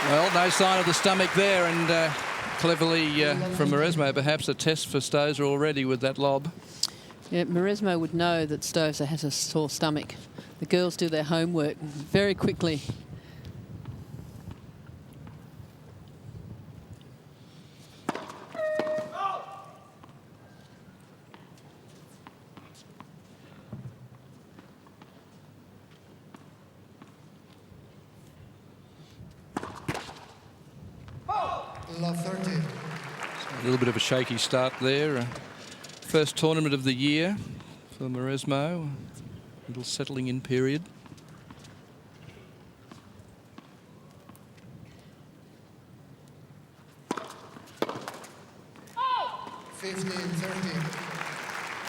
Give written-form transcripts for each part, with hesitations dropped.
Well, no sign of the stomach there, and cleverly from Mauresmo, perhaps a test for Stosur already with that lob. Yeah, Mauresmo would know that Stosur has a sore stomach. The girls do their homework very quickly. Love 30. So a little bit of a shaky start there. First tournament of the year for Mauresmo. A little settling in period. Oh! 15-30.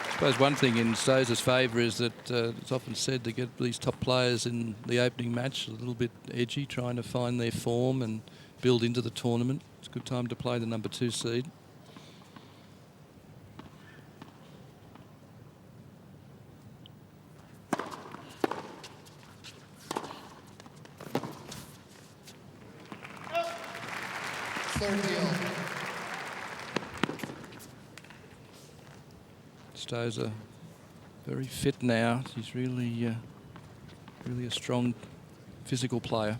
I suppose one thing in Stosur's favour is that it's often said to get these top players in the opening match a little bit edgy, trying to find their form and build into the tournament. It's a good time to play the number 2 seed. Stosur very fit now. He's really, really a strong physical player.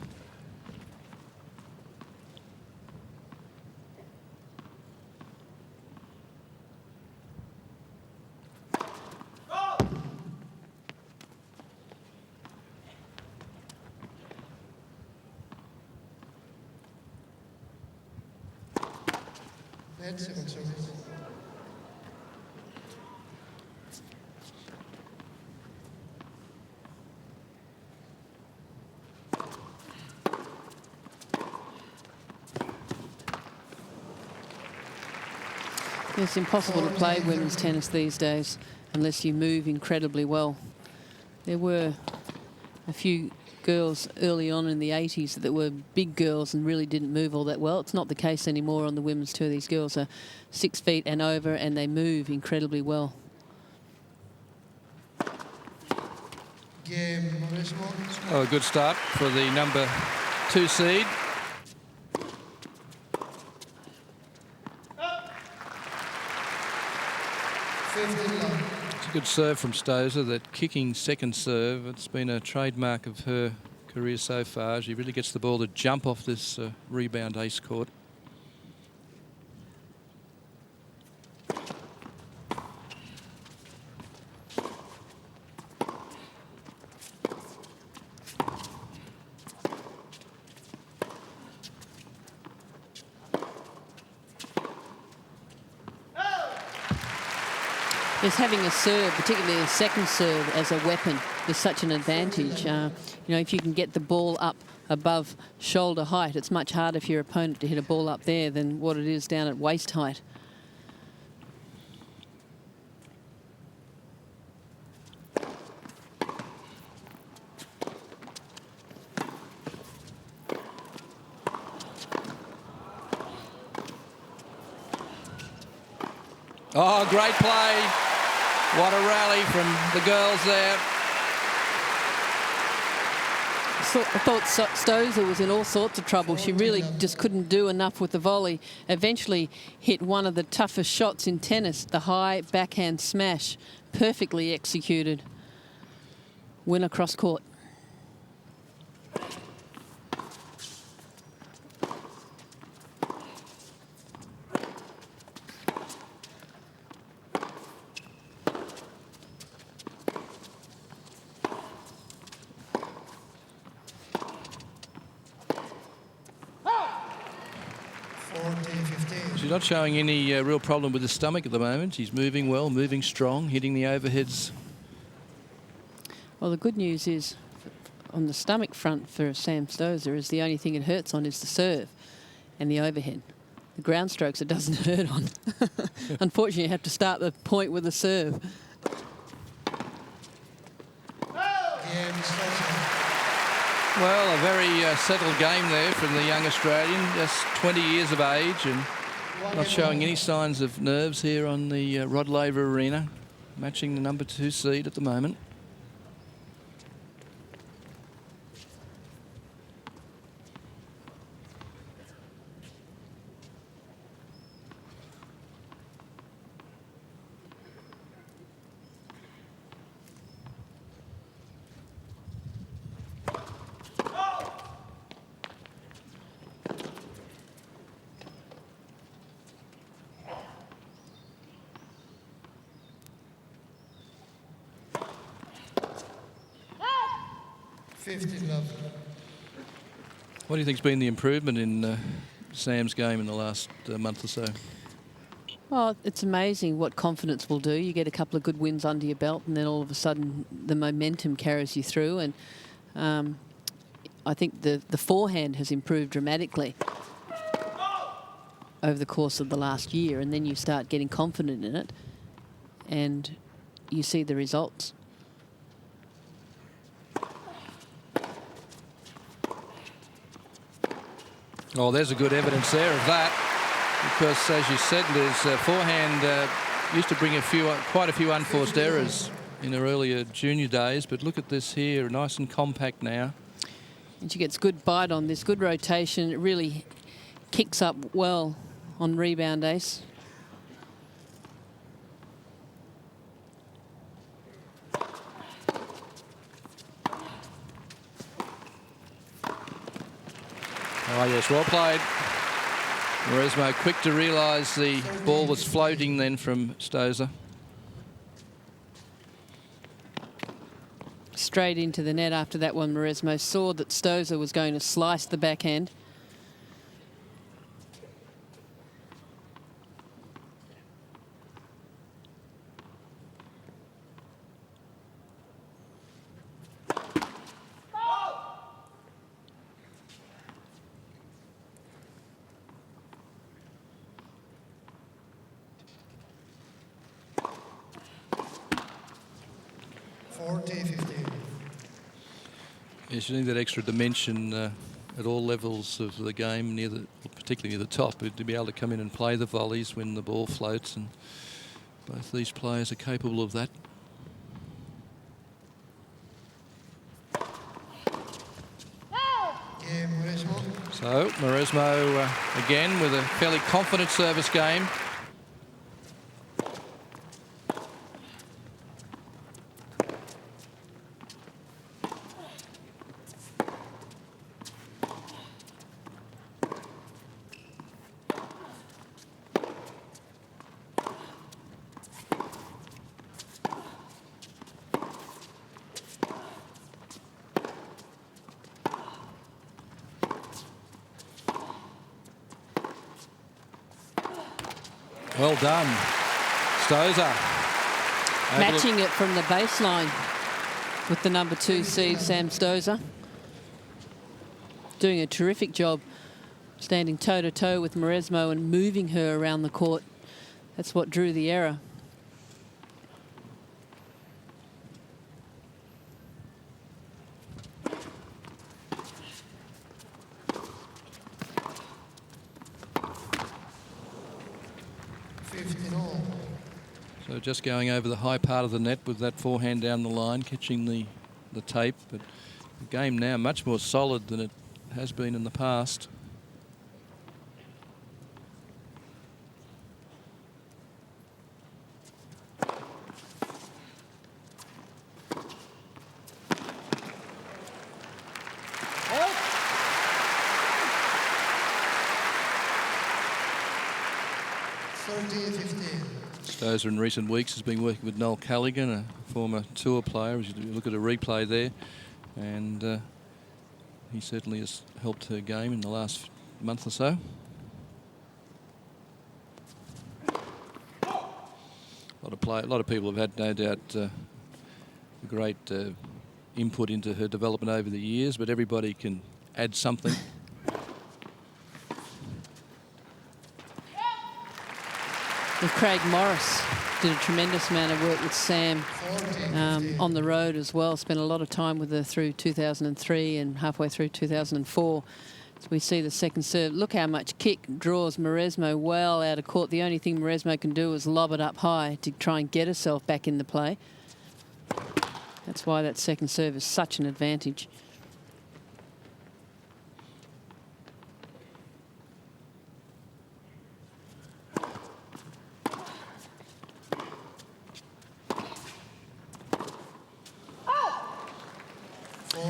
It's impossible to play women's tennis these days unless you move incredibly well. There were a few girls early on in the 80s that were big girls and really didn't move all that well. It's not the case anymore on the women's tour. These girls are 6 feet and over, and they move incredibly well. Oh, a good start for the number 2 seed. It's a good serve from Stosur, that kicking second serve. It's been a trademark of her career so far. She really gets the ball to jump off this rebound ace court. Is having a serve, particularly a second serve, as a weapon is such an advantage. You know, if you can get the ball up above shoulder height, it's much harder for your opponent to hit a ball up there than what it is down at waist height. Oh, great play. What a rally from the girls there. I thought Stosur was in all sorts of trouble. She really just couldn't do enough with the volley. Eventually hit one of the toughest shots in tennis, the high backhand smash, perfectly executed. Winner cross court. She's not showing any real problem with the stomach at the moment. She's moving well, moving strong, hitting the overheads. Well, the good news is, on the stomach front for Sam Stosur, is the only thing it hurts on is the serve and the overhead. The ground strokes it doesn't hurt on. Unfortunately, you have to start the point with the serve. Well, a very settled game there from the young Australian, just 20 years of age and not showing any signs of nerves here on the Rod Laver Arena, matching the number 2 seed at the moment. 15 love. What do you think's been the improvement in Sam's game in the last month or so? Well, it's amazing what confidence will do. You get a couple of good wins under your belt and then all of a sudden the momentum carries you through. And I think the forehand has improved dramatically over the course of the last year, and then you start getting confident in it and you see the results. Oh, there's a good evidence there of that, because as you said, his forehand used to bring quite a few unforced errors in her earlier junior days, but look at this here, nice and compact now. And she gets good bite on this, good rotation. It really kicks up well on rebound ace. Oh, yes, well played. Mauresmo quick to realise the ball was floating then from Stosur. Straight into the net after that one. Mauresmo saw that Stosur was going to slice the backhand. Yes, you need that extra dimension at all levels of the game, particularly near the top, to be able to come in and play the volleys when the ball floats, and both these players are capable of that. So Mauresmo again with a fairly confident service game. Well done, Stosur. Matching it from the baseline with the number 2 seed, Sam Stosur. Doing a terrific job, standing toe-to-toe with Mauresmo and moving her around the court. That's what drew the error. So just going over the high part of the net with that forehand down the line, catching the tape. But the game now much more solid than it has been in the past. Stosur in recent weeks has been working with Noel Callaghan, a former tour player, as you look at a replay there, and he certainly has helped her game in the last month or so. A lot of people have had, no doubt, great input into her development over the years, but everybody can add something. With Craig Morris, did a tremendous amount of work with Sam on the road as well. Spent a lot of time with her through 2003 and halfway through 2004. So we see the second serve. Look how much kick draws Mauresmo well out of court. The only thing Mauresmo can do is lob it up high to try and get herself back in the play. That's why that second serve is such an advantage.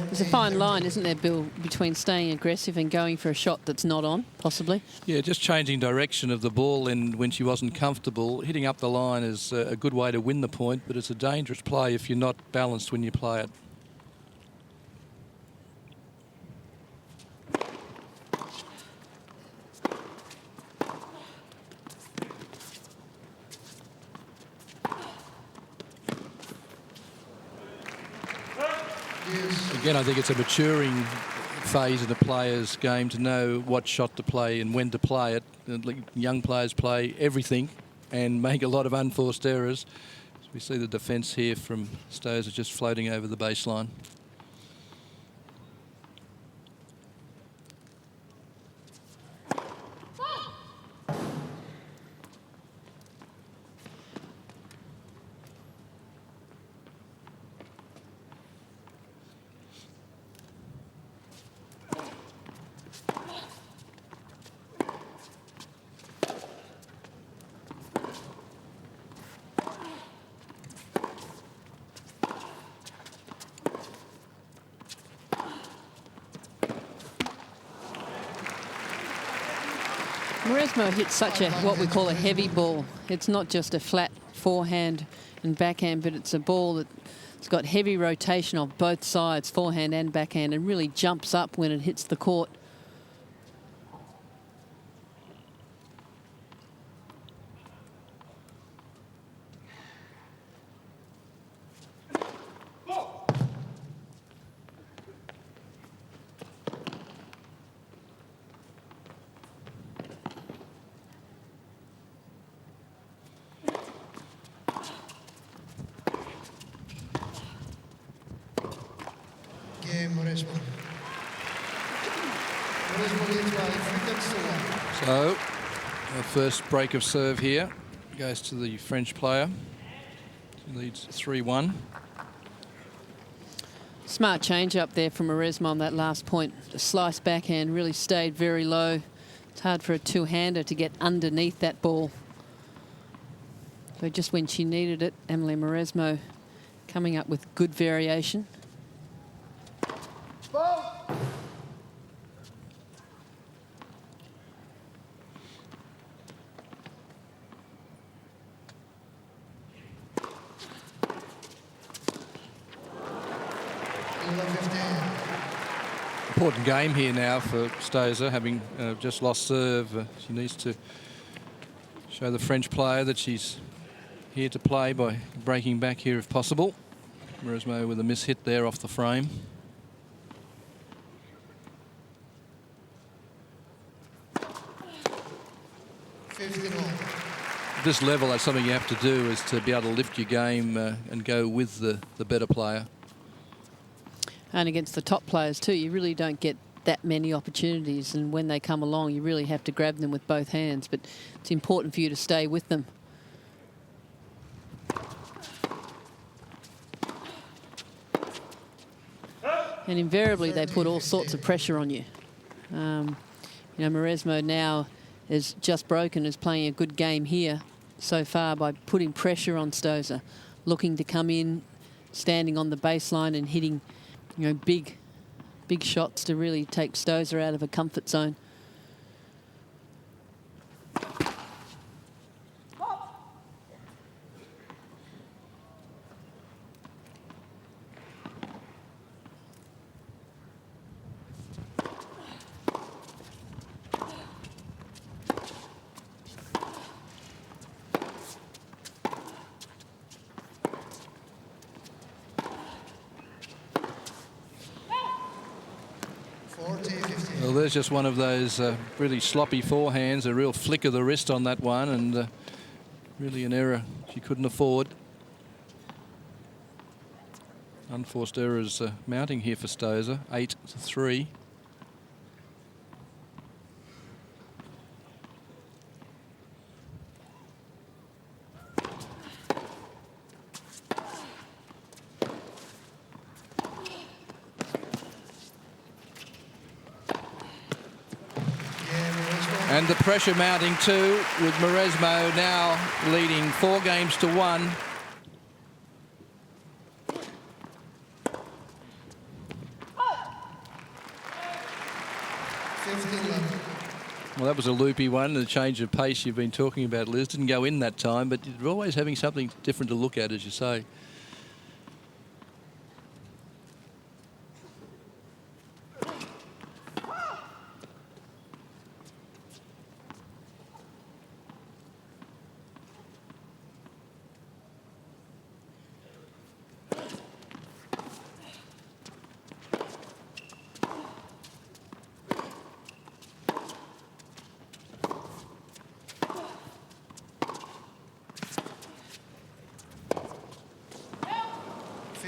There's a fine line, isn't there, Bill, between staying aggressive and going for a shot that's not on, possibly? Yeah, just changing direction of the ball, and when she wasn't comfortable, hitting up the line is a good way to win the point, but it's a dangerous play if you're not balanced when you play it. Again, I think it's a maturing phase in a player's game to know what shot to play and when to play it. Young players play everything and make a lot of unforced errors. So we see the defence here from Stosur just floating over the baseline. Mauresmo hits such a, what we call a heavy ball. It's not just a flat forehand and backhand, but it's a ball that's got heavy rotation on both sides, forehand and backhand, and really jumps up when it hits the court. Mauresmo. Mauresmo leads by 3-1. So, the first break of serve here goes to the French player. He leads 3-1. Smart change up there from Mauresmo on that last point. The slice backhand really stayed very low. It's hard for a two-hander to get underneath that ball. So just when she needed it, Amelie Mauresmo coming up with good variation. Important game here now for Stosur, having just lost serve. She needs to show the French player that she's here to play by breaking back here if possible. Mauresmo with a miss hit there off the frame. At this level, that's something you have to do, is to be able to lift your game and go with the better player. And against the top players too, you really don't get that many opportunities, and when they come along you really have to grab them with both hands, but it's important for you to stay with them. And invariably they put all sorts of pressure on you. You know, Mauresmo now is just broken, is playing a good game here so far by putting pressure on Stosur, looking to come in, standing on the baseline and hitting, you know, big shots to really take Stosur out of a comfort zone. Well, there's just one of those really sloppy forehands, a real flick of the wrist on that one, and really an error she couldn't afford. Unforced errors mounting here for Stosur, 8-3. And the pressure mounting too, with Mauresmo now leading 4-1. Well, that was a loopy one, the change of pace you've been talking about, Liz. Didn't go in that time, but you're always having something different to look at, as you say.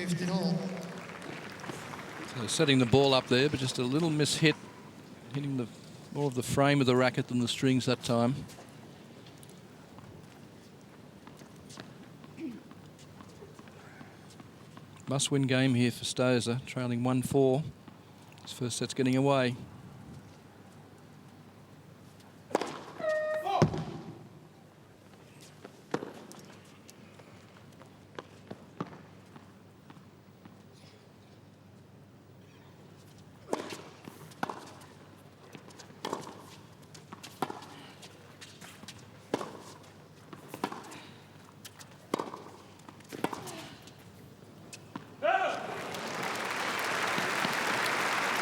15 all. So setting the ball up there, but just a little mishit, hitting the more of the frame of the racket than the strings that time. Must-win game here for Stosur, trailing 1-4. His first set's getting away.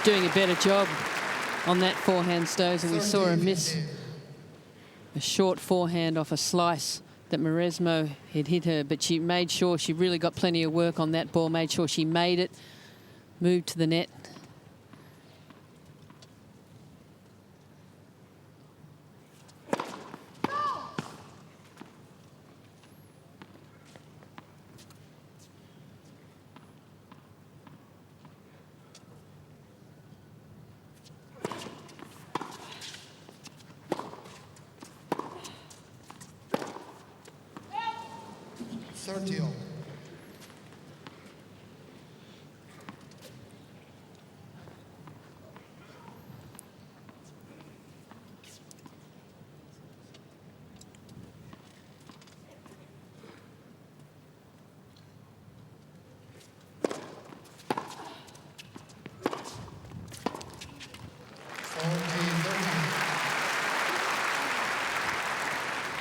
Doing a better job on that forehand, Stosur. We saw her miss a short forehand off a slice that Mauresmo had hit her, but she made sure she really got plenty of work on that ball, made sure she made it, moved to the net.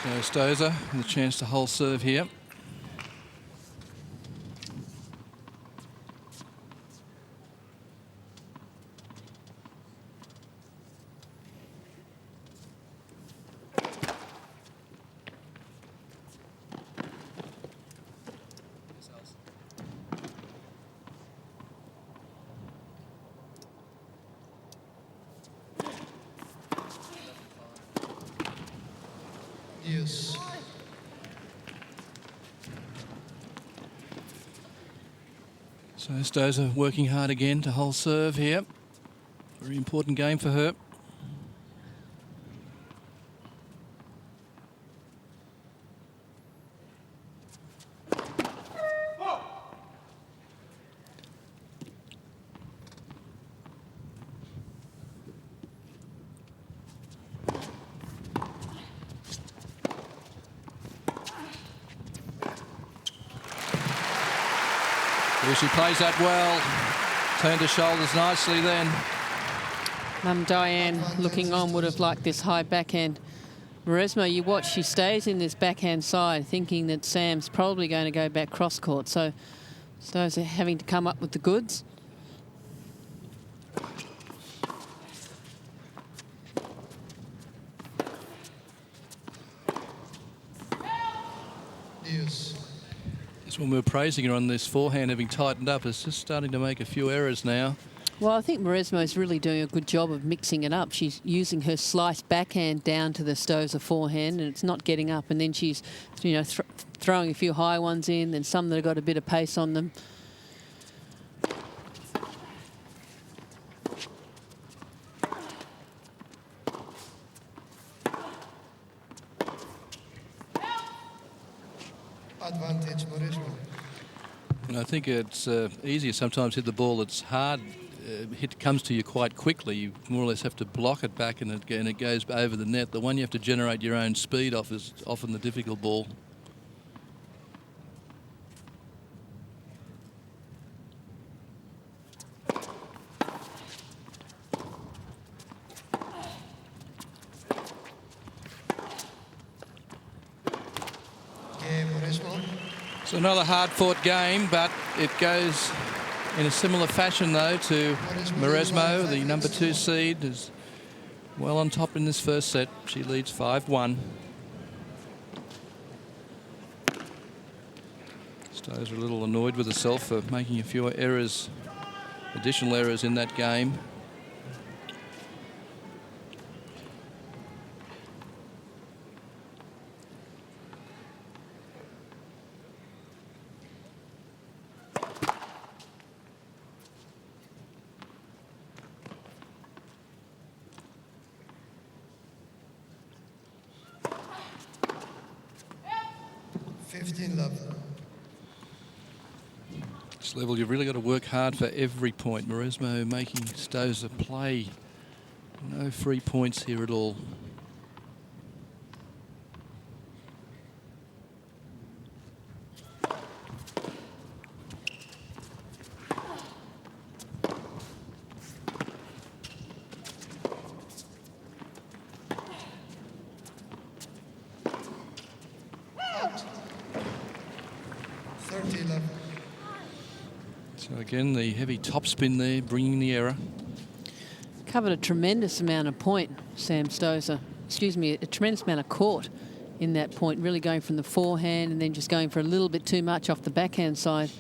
So Stosur with a chance to hold serve here. Yes. So Stosur working hard again to hold serve here. Very important game for her. She plays that well. Turned her shoulders nicely then. Mum Diane, looking on, would have liked this high backhand. Mauresmo, you watch, she stays in this backhand side, thinking that Sam's probably going to go back cross court. So Stosur having to come up with the goods. Yes. When we were praising her on this forehand having tightened up, it's just starting to make a few errors now. Well, I think Mauresmo is really doing a good job of mixing it up. She's using her slice backhand down to the Stosur forehand, and it's not getting up. And then she's, you know, throwing a few high ones in, then some that have got a bit of pace on them. Advantage, Mauresmo. And I think it's easier sometimes to hit the ball that's hard. Hit comes to you quite quickly. You more or less have to block it back and it goes over the net. The one you have to generate your own speed off is often the difficult ball. So another hard-fought game, but it goes in a similar fashion, though, to Mauresmo, the number 2 seed, is well on top in this first set. She leads 5-1. Stosur a little annoyed with herself for making a few errors, additional errors in that game. 15 love. This level, you've really got to work hard for every point. Mauresmo making Stosur play. No free points here at all. Out. 30 love. So again, the heavy topspin there, bringing the error. Covered a tremendous amount of point, Sam Stosur. Excuse me, a tremendous amount of court in that point, really going from the forehand and then just going for a little bit too much off the backhand side.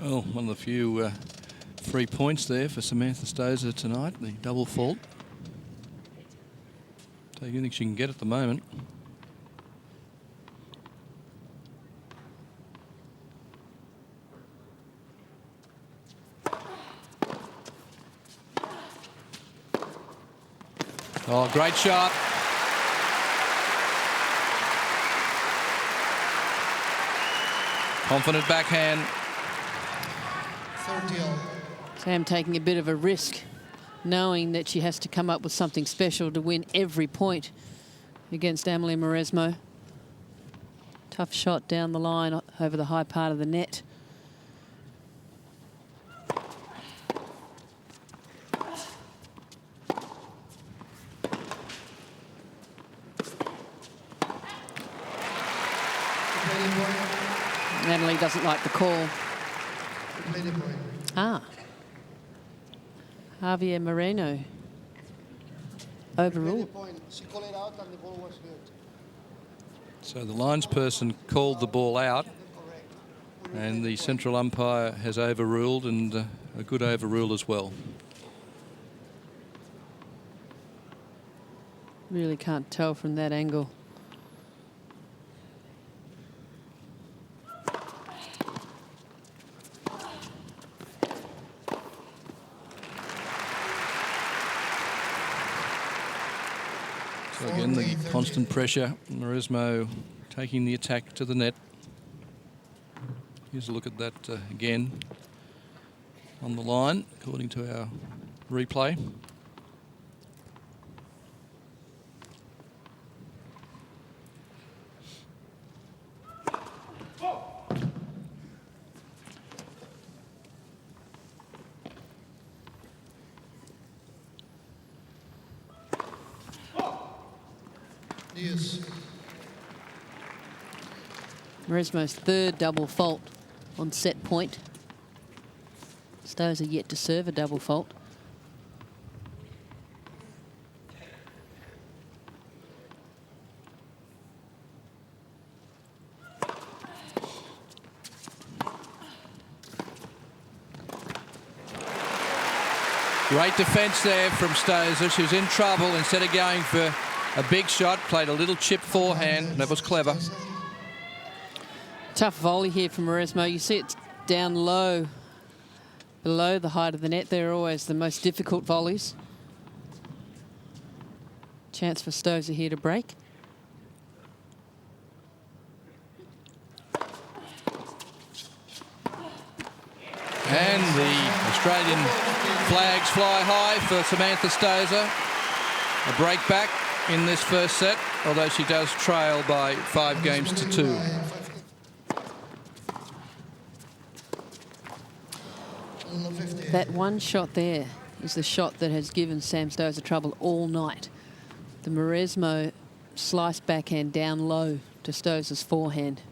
Well, one of the few free points there for Samantha Stosur tonight, the double fault. Take anything she can get at the moment. Oh, great shot. Confident backhand. Sam taking a bit of a risk, knowing that she has to come up with something special to win every point against Amelie Mauresmo. Tough shot down the line over the high part of the net. Amelie doesn't like the call. Ah. Javier Moreno overruled. She called it out and the ball was good. So the linesperson called the ball out and the central umpire has overruled, and a good overrule as well. Really can't tell from that angle. So again, the constant pressure. Mauresmo taking the attack to the net. Here's a look at that again on the line, according to our replay. Yes. Mauresmo's third double fault on set point. Stosur yet to serve a double fault. Great defence there from Stosur. She was in trouble. Instead of going for a big shot, played a little chip forehand. That was clever. Tough volley here from Mauresmo. You see it's down low, below the height of the net. They're always the most difficult volleys. Chance for Stosur here to break. And the Australian flags fly high for Samantha Stosur. A break back in this first set, although she does trail by 5 games to 2. That one shot there is the shot that has given Sam Stosur trouble all night. The Mauresmo slice backhand down low to Stosur's forehand.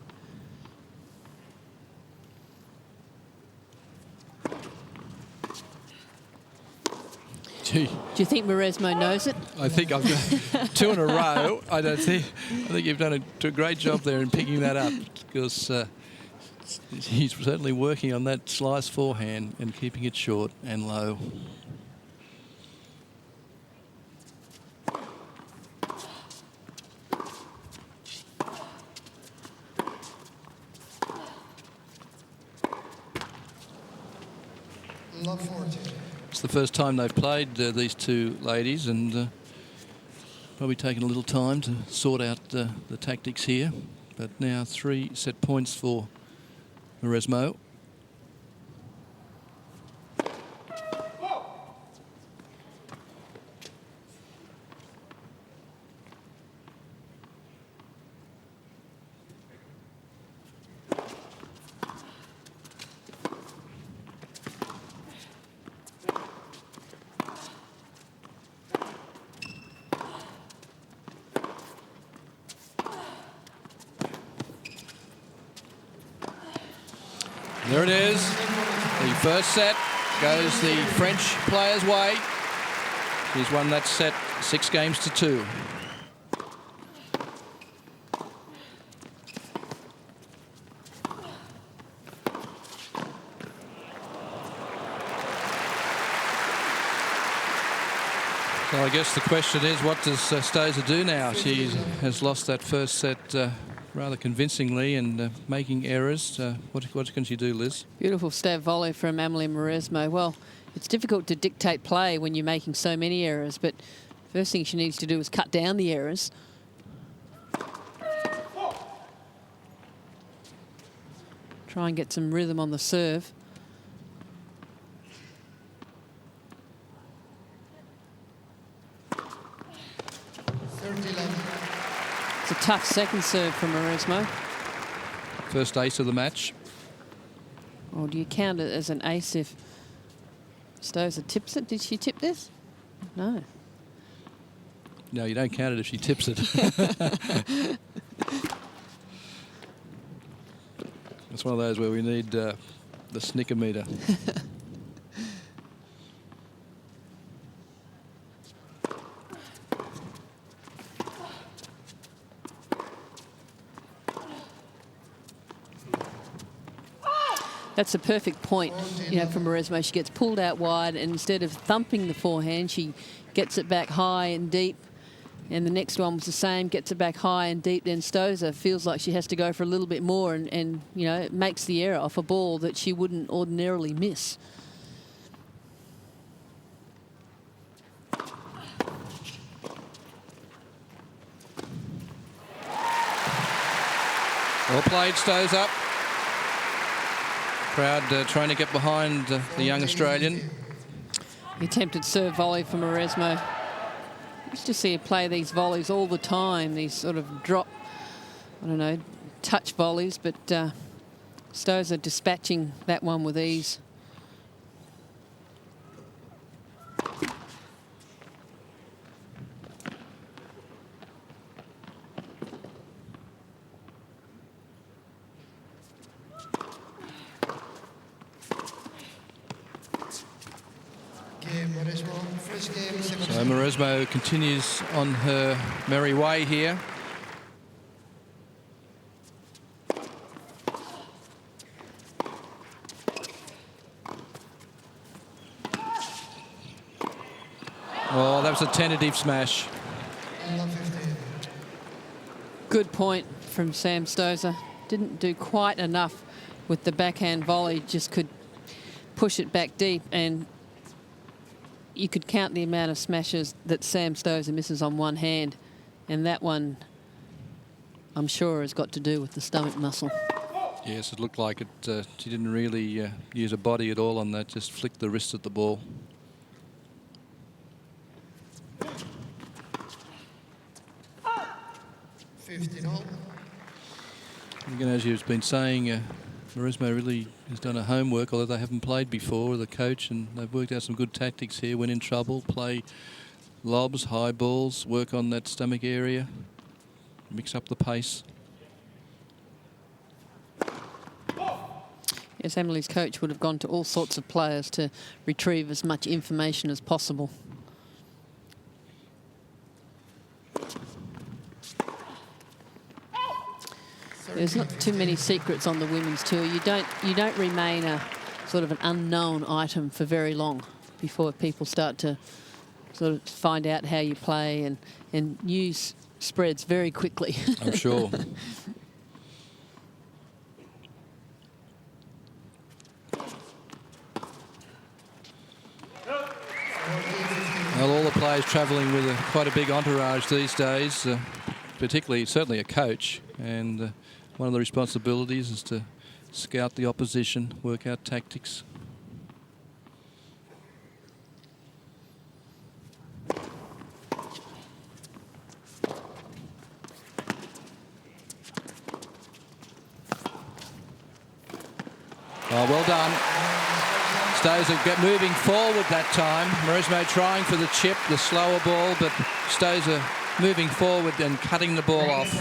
Gee. Do you think Mauresmo knows it? I think I've got 2 in a row. I think you've done a great job there in picking that up, because he's certainly working on that slice forehand and keeping it short and low. It's the first time they've played, these two ladies, and probably taken a little time to sort out the tactics here. But now 3 set points for Mauresmo. There it is. The first set goes the French player's way. He's won that set 6-2. So I guess the question is, what does Stosur do now? She has lost that first set rather convincingly and making errors. What can she do, Liz? Beautiful stab volley from Amelie Mauresmo. Well, it's difficult to dictate play when you're making so many errors, but first thing she needs to do is cut down the errors. Try and get some rhythm on the serve. It's a tough second serve from Mauresmo. First ace of the match. Or do you count it as an ace if Stosur tips it? Did she tip this? No. No, you don't count it if she tips it. It's one of those where we need the snicker meter. That's a perfect point, from Mauresmo. She gets pulled out wide, and instead of thumping the forehand, she gets it back high and deep. And the next one was the same, gets it back high and deep. Then Stosur feels like she has to go for a little bit more and it makes the error off a ball that she wouldn't ordinarily miss. Well played, Stosur. Crowd trying to get behind the young Australian. The attempted serve volley from Mauresmo. Used to see her play these volleys all the time, these sort of drop, touch volleys, but Stosur dispatching that one with ease. So Mauresmo continues on her merry way here. Oh, that was a tentative smash. Good point from Sam Stosur. Didn't do quite enough with the backhand volley, just could push it back deep, and you could count the amount of smashes that Sam Stosur misses on one hand, and that one, I'm sure, has got to do with the stomach muscle. Yes, it looked like it. She didn't really use her body at all on that, just flicked the wrist at the ball. Again, as you've been saying, Mauresmo really has done her homework, although they haven't played before with a coach, and they've worked out some good tactics here. When in trouble, play lobs, high balls, work on that stomach area, mix up the pace. Yes, Amelie's coach would have gone to all sorts of players to retrieve as much information as possible. There's not too many secrets on the women's tour. You don't remain a sort of an unknown item for very long before people start to sort of find out how you play, and news spreads very quickly. I'm sure. players travelling with quite a big entourage these days, particularly, certainly a coach. And one of the responsibilities is to scout the opposition, work out tactics. Oh, well done. Stosur get moving forward that time. Mauresmo trying for the chip, the slower ball, but Stosur moving forward and cutting the ball off.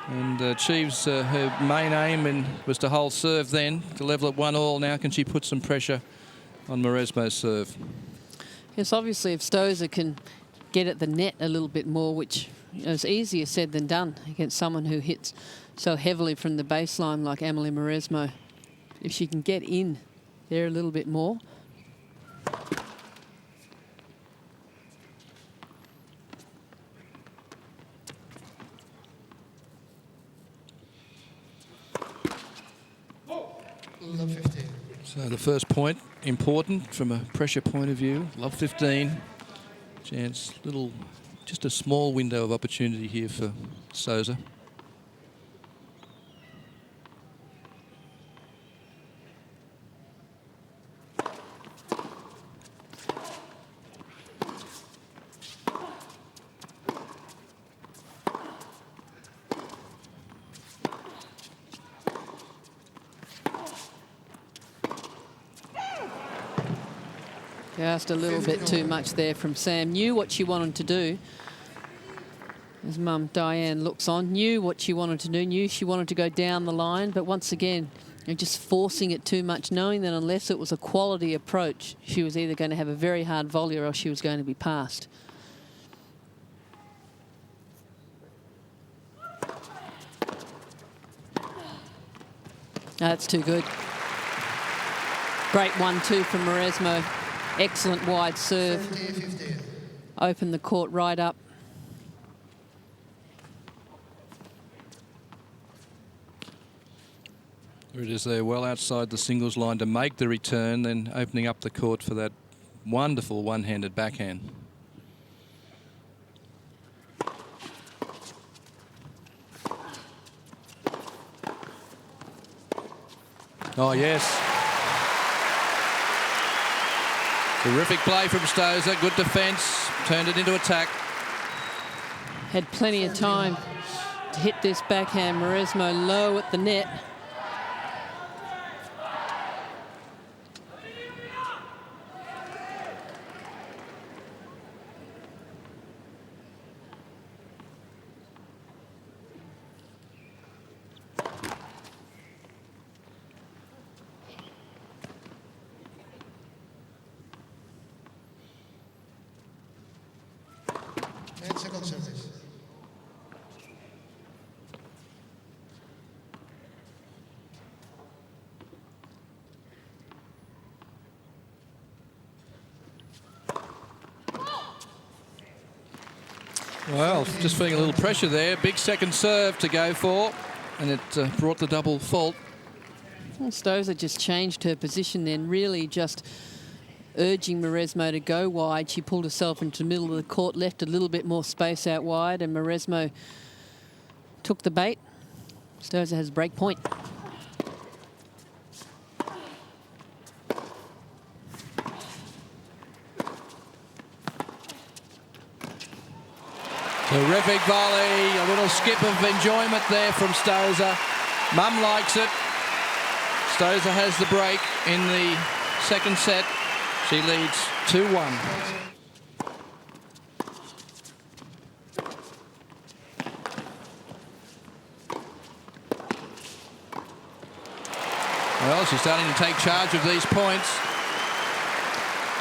And achieves her main aim and was to hold serve then, to level at 1-1. Now can she put some pressure on Mauresmo's serve? Yes, obviously if Stosur can get at the net a little bit more, which is easier said than done against someone who hits so heavily from the baseline like Amelie Mauresmo. If she can get in there a little bit more. Love 15. So the first point, important from a pressure point of view. Love 15. Chance, just a small window of opportunity here for Stosur. Just a little bit too much there from Sam. Knew what she wanted to do. As Mum Diane looks on, knew what she wanted to do, knew she wanted to go down the line, but once again, just forcing it too much, knowing that unless it was a quality approach, she was either going to have a very hard volley or else she was going to be passed. That's too good. Great 1-2 from Mauresmo. Excellent wide serve. 50. Open the court right up. There it is there, well outside the singles line to make the return, then opening up the court for that wonderful one-handed backhand. Oh, yes. Terrific play from Stosur. Good defence. Turned it into attack. Had plenty of time to hit this backhand. Mauresmo low at the net. Second service. Well, just feeling a little pressure there. Big second serve to go for, and it brought the double fault. Well, Stosur just changed her position then, really just urging Mauresmo to go wide. She pulled herself into the middle of the court, left a little bit more space out wide, and Mauresmo took the bait. Stosur has break point. Terrific volley, a little skip of enjoyment there from Stosur. Mum likes it. Stosur has the break in the second set. She leads 2-1. Well, she's starting to take charge of these points.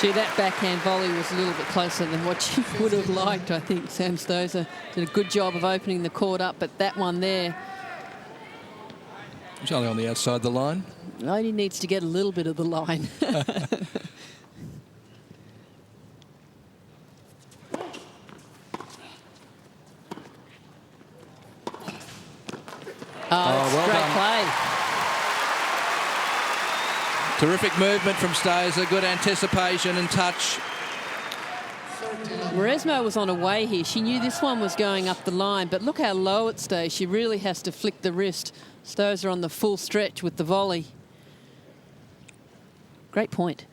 Gee, that backhand volley was a little bit closer than what she would have liked. I think Sam Stosur did a good job of opening the court up, but that one there... It's only on the outside of the line. Only needs to get a little bit of the line. Well great done. play. Terrific movement from Stosur, good anticipation and touch. Mauresmo was on a way here. She knew this one was going up the line, but look how low it stays. She really has to flick the wrist. Stosur on the full stretch with the volley. Great point.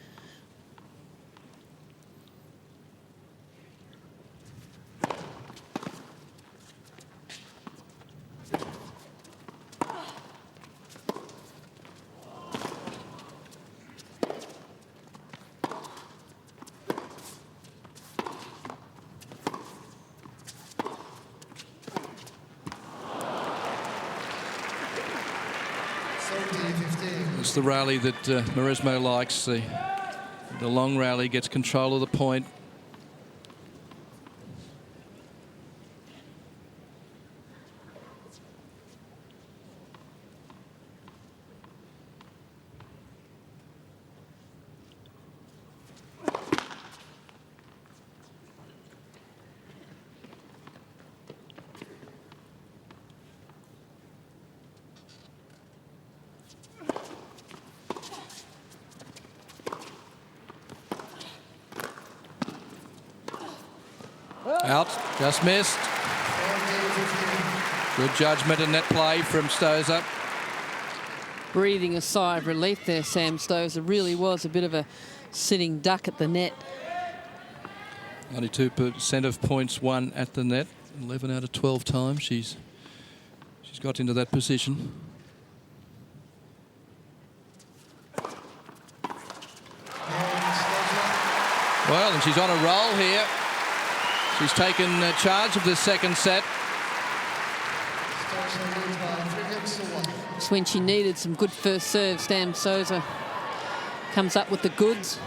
It's the rally that Mauresmo likes. The long rally, gets control of the point. Out, just missed. Good judgment and net play from Stosur. Breathing a sigh of relief there, Sam Stosur. Really was a bit of a sitting duck at the net. 92% of points won at the net. 11 out of 12 times she's got into that position. Well, and she's on a roll here. She's taken charge of the second set. It's when she needed some good first serve. Sam Stosur comes up with the goods.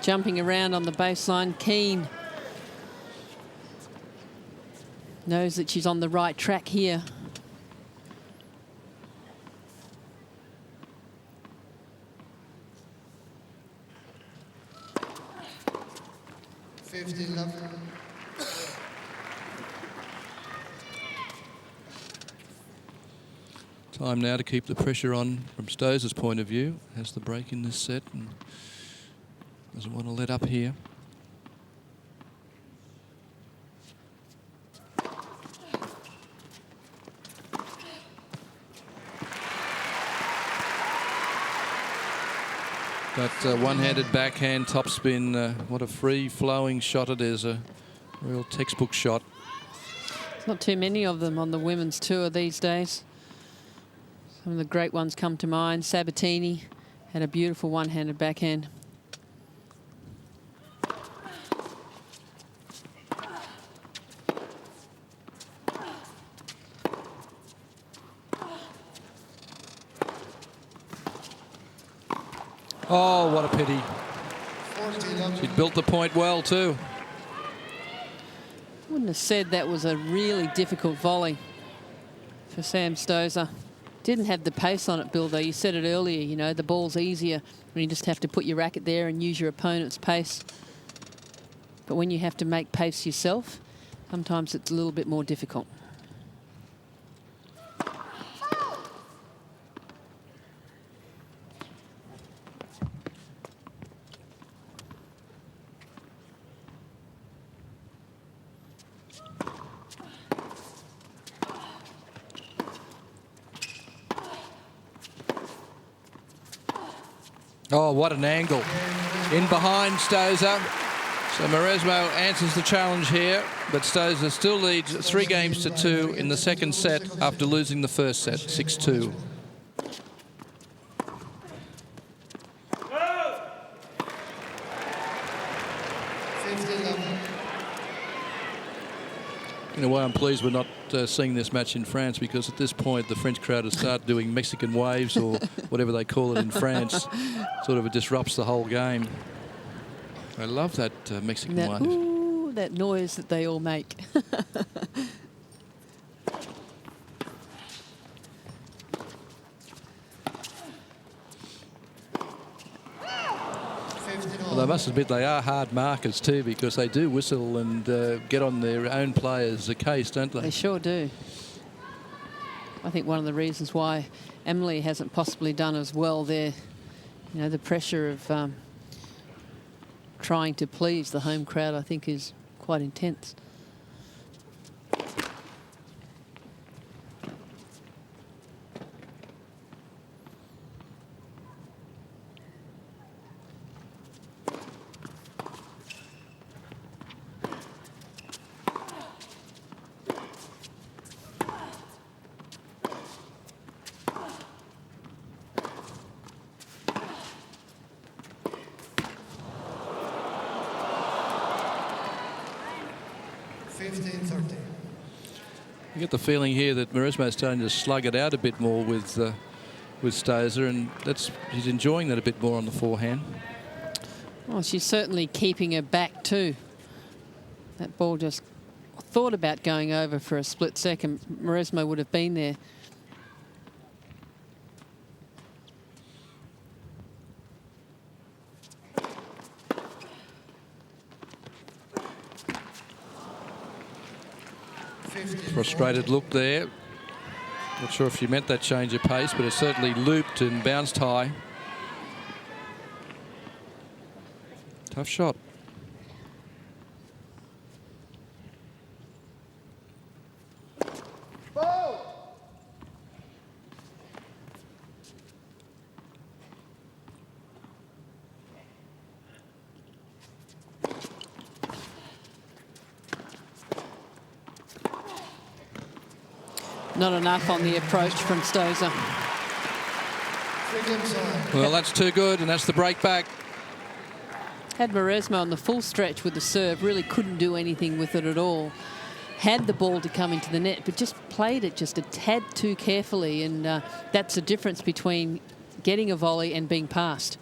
Jumping around on the baseline, keen. Knows that she's on the right track here. Time now to keep the pressure on from Stosur's point of view. Has the break in this set and doesn't want to let up here. That one-handed backhand topspin, what a free-flowing shot it is, a real textbook shot. There's not too many of them on the women's tour these days. Some of the great ones come to mind. Sabatini had a beautiful one-handed backhand. Oh, what a pity. She'd built the point well too. Wouldn't have said that was a really difficult volley for Sam Stosur. Didn't have the pace on it, Bill, though. You said it earlier, you know, the ball's easier when you just have to put your racket there and use your opponent's pace. But when you have to make pace yourself, sometimes it's a little bit more difficult. Oh, what an angle. In behind Stosur. So Mauresmo answers the challenge here, but Stosur still leads 3-2 in the second set after losing the first set, 6-2. In a way, I'm pleased we're not seeing this match in France, because at this point the French crowd has started doing Mexican waves or whatever they call it in France. Sort of it disrupts the whole game. I love that Mexican wave. Ooh, that noise that they all make. Well, I must admit they are hard markers too, because they do whistle and get on their own players' case, don't they? They sure do. I think one of the reasons why Amelie hasn't possibly done as well there, you know, the pressure of trying to please the home crowd, I think, is quite intense. You get the feeling here that Mauresmo is starting to slug it out a bit more with Stosur, and he's enjoying that a bit more on the forehand. Well, she's certainly keeping her back too. That ball just thought about going over for a split second. Mauresmo would have been there. Frustrated look there. Not sure if she meant that change of pace, but it certainly looped and bounced high. Tough shot. Not enough on the approach from Stosur. Well, that's too good, and that's the break back. Had Mauresmo on the full stretch with the serve, really couldn't do anything with it at all. Had the ball to come into the net, but just played it just a tad too carefully, and that's the difference between getting a volley and being passed.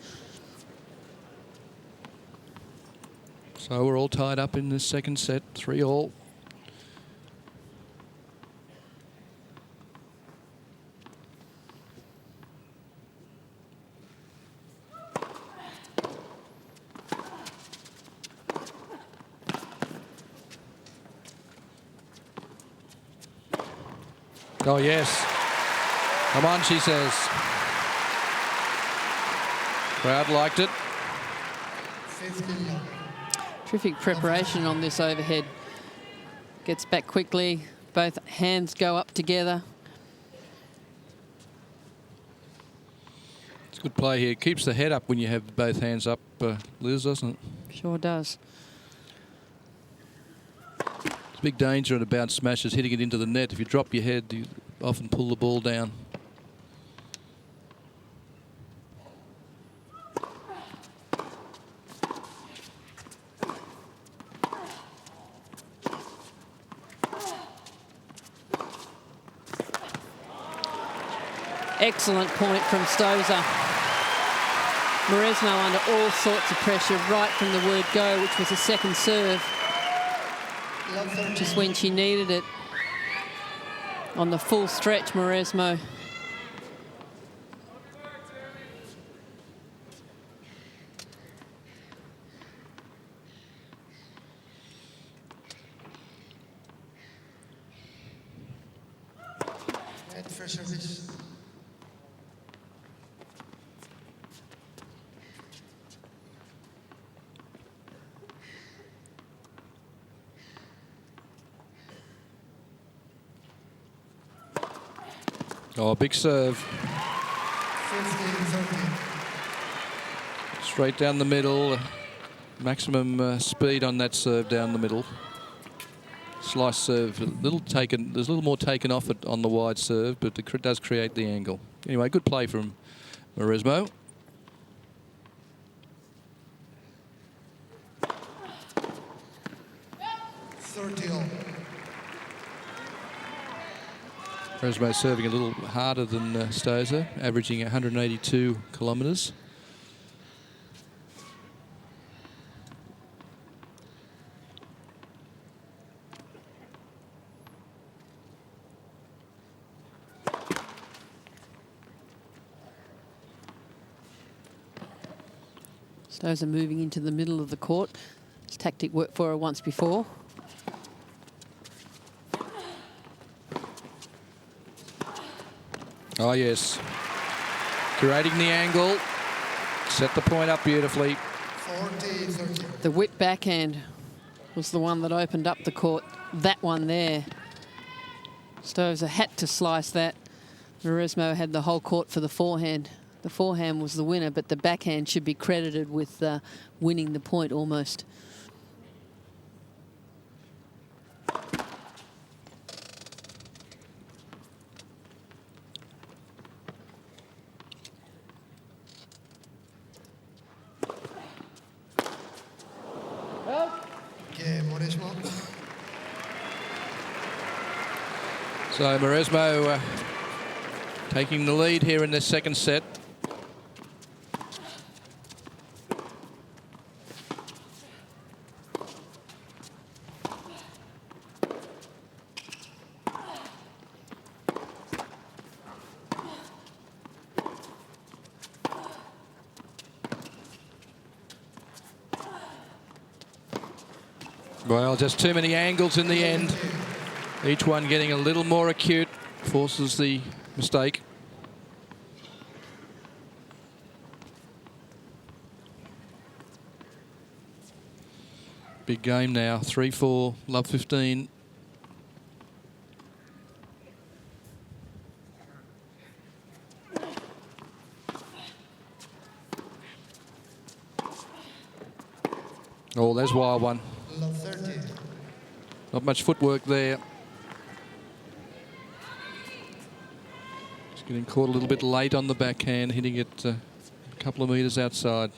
So we're all tied up in this second set, 3-all. Oh, yes. Come on, she says. Crowd liked it. Terrific preparation on this overhead. Gets back quickly. Both hands go up together. It's a good play here. Keeps the head up when you have both hands up, Liz, doesn't it? Sure does. Big danger in a bounce smash is hitting it into the net. If you drop your head, you often pull the ball down. Excellent point from Stosur. Mauresmo under all sorts of pressure right from the word go, which was a second serve. Just when she needed it. On the full stretch, Mauresmo. And first service. Oh, big serve. 15-13. Straight down the middle. Maximum speed on that serve down the middle. Slice serve, there's a little more taken off it on the wide serve, but it does create the angle. Anyway, good play from Mauresmo. Mauresmo serving a little harder than Stosur, averaging 182 kilometres. Stosur moving into the middle of the court. His tactic worked for her once before. Oh, yes. Curating the angle. Set the point up beautifully. 40-13. The whip backhand was the one that opened up the court. That one there. Stosur had to slice that. Mauresmo had the whole court for the forehand. The forehand was the winner, but the backhand should be credited with winning the point almost. Okay, Mauresmo. So Mauresmo taking the lead here in this second set. Well, just too many angles in the end. Each one getting a little more acute, forces the mistake. Big game now, 3-4, love 15. Oh, there's wild one. Love 30. Not much footwork there. Just getting caught a little bit late on the backhand, hitting it a couple of metres outside.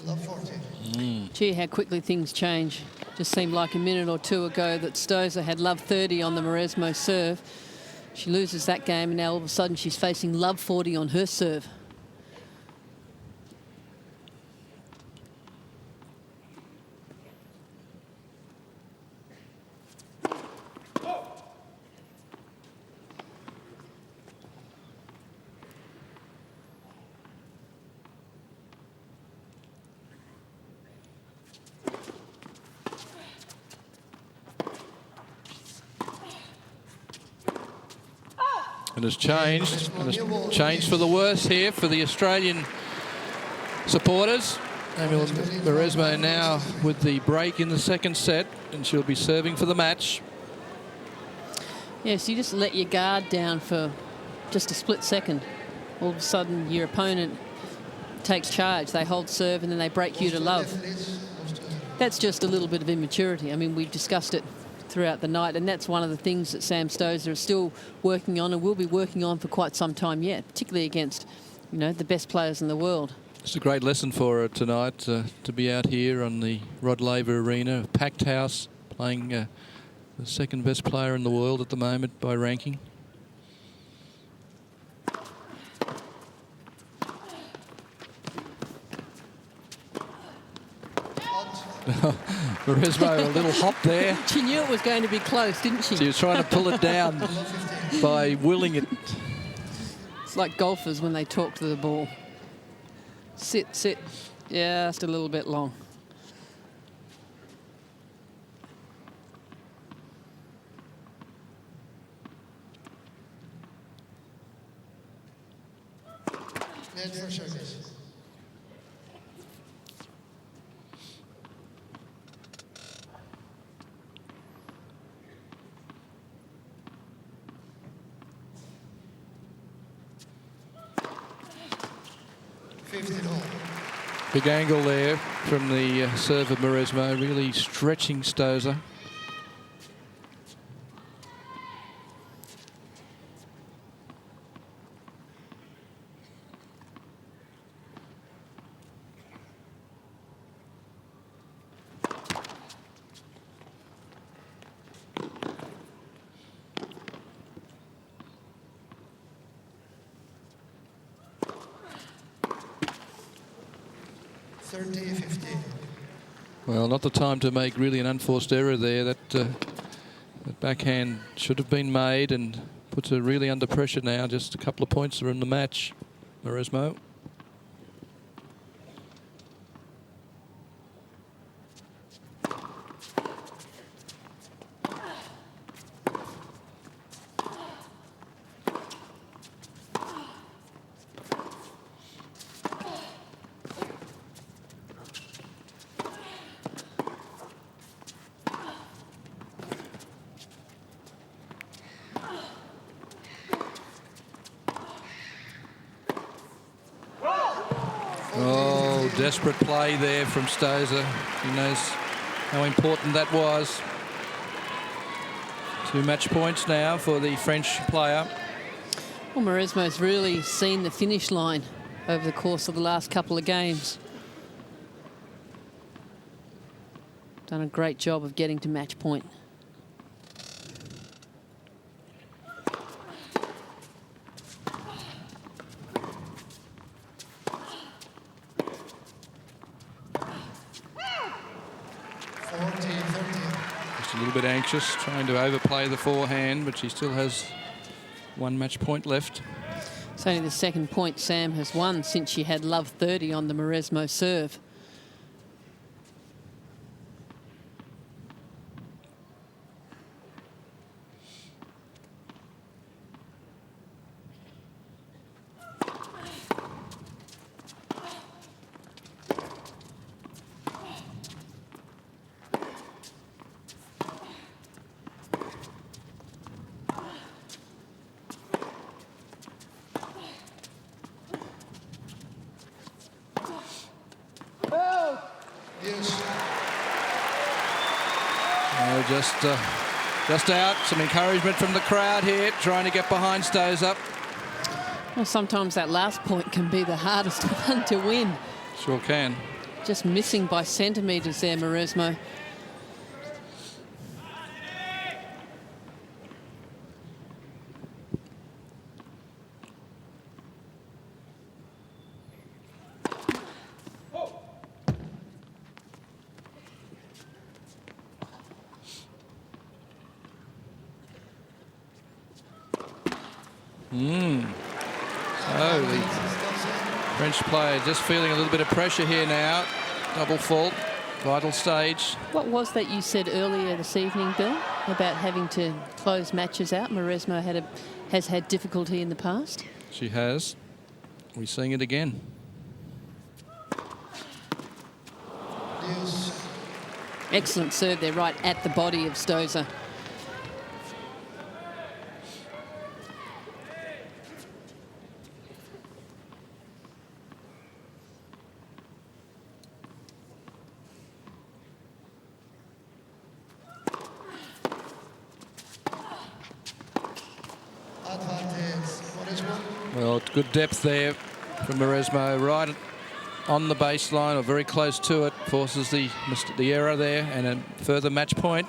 Love 40. Gee, how quickly things change. Just seemed like a minute or two ago that Stosur had love 30 on the Mauresmo serve. She loses that game, and now all of a sudden she's facing love 40 on her serve. And it's changed. And it's changed for the worse here for the Australian supporters. Amelie Mauresmo now with the break in the second set, and she'll be serving for the match. Yes, you just let your guard down for just a split second. All of a sudden, your opponent takes charge. They hold serve, and then they break you to love. That's just a little bit of immaturity. I mean, we've discussed it throughout the night, and that's one of the things that Sam Stosur is still working on and will be working on for quite some time yet, particularly against, you know, the best players in the world. It's a great lesson for her tonight to be out here on the Rod Laver Arena, a packed house, playing the second best player in the world at the moment by ranking. Mauresmo, a little hop there. She knew it was going to be close, didn't she? She was trying to pull it down by willing it. It's like golfers when they talk to the ball. Sit, sit. Just a little bit long. Net for service. Big angle there from the serve of Mauresmo, really stretching Stosur. Well, not the time to make really an unforced error there. That backhand should have been made, and puts her really under pressure now. Just a couple of points are in the match. Mauresmo. Oh, desperate play there from Stosur. He knows how important that was. 2 match points now for the French player. Well, Mauresmo's really seen the finish line over the course of the last couple of games. Done a great job of getting to match point. Just a little bit anxious, trying to overplay the forehand, but she still has 1 match point left. It's only the second point Sam has won since she had love 30 on the Mauresmo serve. Just out. Some encouragement from the crowd here, trying to get behind Stosur. Well, sometimes that last point can be the hardest one to win. Sure can. Just missing by centimetres there, Mauresmo. So the French player just feeling a little bit of pressure here now. Double fault, vital stage. What was that you said earlier this evening, Bill, about having to close matches out? Mauresmo has had difficulty in the past. She has. We're seeing it again. Excellent serve there, right at the body of Stosur. Well, good depth there from Mauresmo, right on the baseline or very close to it, forces the error there, and a further match point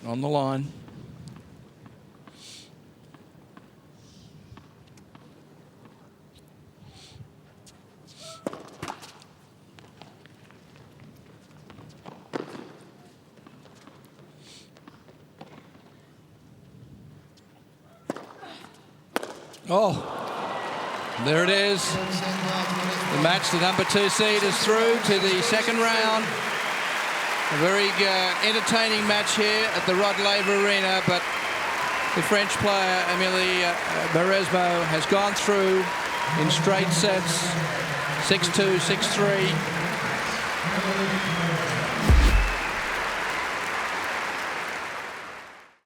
on the line. Oh, there it is. The match, the number 2 seed is through to the second round. A very entertaining match here at the Rod Laver Arena, but the French player, Amelie Mauresmo, has gone through in straight sets, 6-2, 6-3.